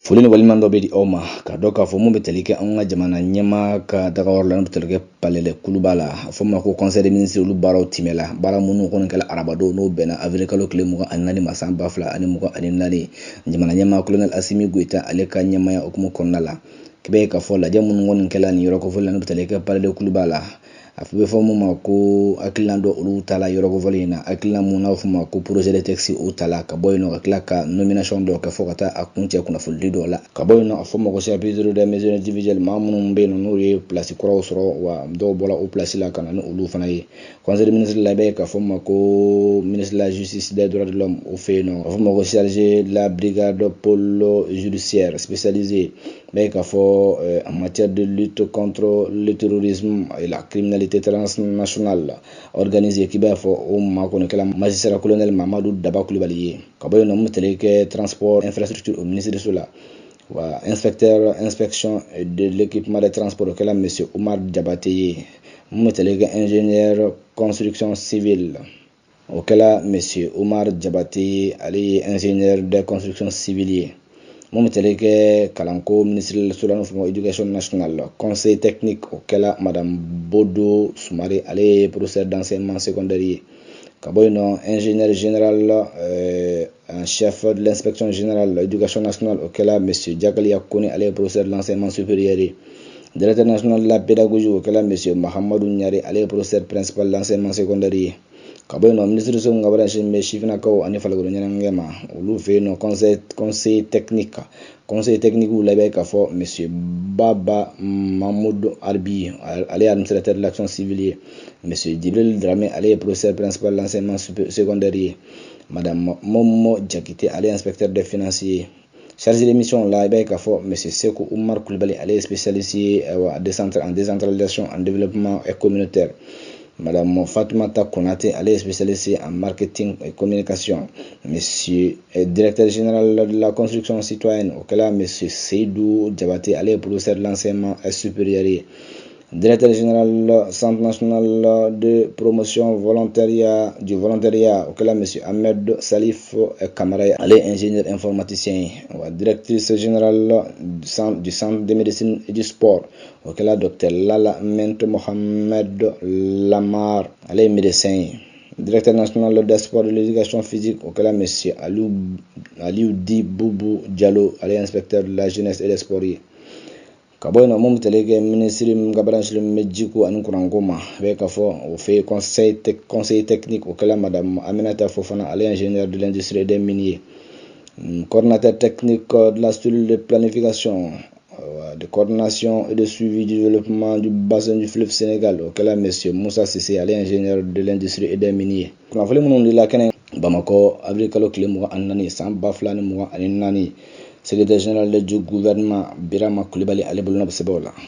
Foli ni waliman dɔ bɛ di aw ma ka dɔn k'a fɔ mun bɛ tali kɛ anw ka jamana ɲɛmaa ka dagayɔrɔ la n'o bɛ tali kɛ Palais kuluba la a fɔ ma ko conseil des ministres olu baaraw timɛla baara minnu kɔni kɛla arabadenw n'o bɛnna avril kalo tile 24 ma san 2024 jamana ɲɛmaa colonel Asimi Goïta ale ka ɲɛmaaya hukumu kɔnɔna la k'ibɛ k'a fɔ lajɛ minnu kɔni kɛla nin yɔrɔ kofɔli la n'o bɛ tali kɛ Palais kuluba la a bɛ fɔ mun ma ko hakilina dɔ olu tala yɔrɔ kofɔli in na hakilina mun n'a fɔ ma ko projet de texte o tala ka bɔ yen nɔ ka tila ka nomination dɔ kɛ fɔ ka taa a kuncɛ kunnafonidi dɔw la ka bɔ yen nɔ a fɔ ma ko chapitre des mesures individuelles maa minnu bɛ yen nɔ n'o ye place kuraw sɔrɔ wa dɔw bɔra o place la ka na ni olu fana ye conseil des ministres la bɛ ka fɔ ma ko ministre de la justice des droits de l'homme o fɛ yen nɔ a fɔ ma ko chargé de la brigade pôle judiciaire spécialisé bɛ ka fɔ en matière de lutte contre le terrorisme et la criminalité transnationale organisée qui b'a fɔ o maa kɔni kɛla magistrat colonel Mamadou Daba Kulibali ye ka bɔ yen nɔ mun tɛle kɛ transport infrastructure au ministère de cela wa inspecteur inspection de l'équipement des transports kɛla monsieur Omar Diabaté ye mun tɛle kɛ ingénieur construction civile o kɛla monsieur Omar Diabaté ye ale ye ingénieur de construction civile ye mun tɛle kɛ kalanko ministre de l'éducation nationale conseil technique o kɛla madame Bodo Soumare ale ye professeur d'enseignement secondaire ye ka bɔ yen nɔ ingénieur général en chef de l'inspection générale de l'éducation nationale o kɛla monsieur Diakali Kone ale ye professeur de l'enseignement supérieur ye directeur national de la pédagogie o kɛla monsieur Mahamadou Ɲare ale ye professeur principal de l'enseignement secondaire ye ka bɔ yen nɔ ministre sɔn ka bara sin bɛ sifinnakaw ani falakoro ɲɛnamɔgɔ ma olu fɛ yen nɔ conseil technique la bɛ ka fɔ monsieur Baba Mahmoud Arbi ale ye administrateur de l'action civile ye monsieur Djibril Dramé ale ye professeur principal de l'enseignement secondaire ye madame Momo Diakité ale ye inspecteur des finances ye chargé de mission la bɛ ka fɔ monsieur Sekou Oumar Coulibaly ale ye spécialiste ye en décentralisation en développement communautaire madame Fatoumata Konate elle est spécialisée en marketing et communication. Monsieur directeur général de la construction citoyenne auquel monsieur Seydou Diabaté elle est professeur de l'enseignement supérieur. Directeur général Centre national de promotion du volontariat auquel monsieur Ahmed Salif Kamara elle est ingénieur informaticien. Directrice générale du centre de médecine et du sport auquel docteur Lala Ment Mohamed Lamar elle est médecin. Directeur national des sports de l'éducation physique auquel monsieur Aliou Di Boubou Diallo elle est inspecteur de la jeunesse et des sports. ka bɔ yen nɔ mun bɛ tɛle kɛ ministre min ka baara ɲɛsinnen bɛ jiko ani kuranko ma bɛ ka fɔ o fɛ conseil technique o kɛla madame Aminata Fofana ale ye ingénieur de l'industrie et des mines coordinateur technique de la cellule de planification de coordination et de suivi du développement du bassin du fleuve Sénégal o kɛla monsieur Moussa Sissé ale ye ingénieur de l'industrie et des mines kunnafoni minnu dila kɛnɛ Bamako avril kalo tile 24 san 2024 secrétaire général du gouvernement Birama Coulibaly ale bolona bɛ sɛbɛnw la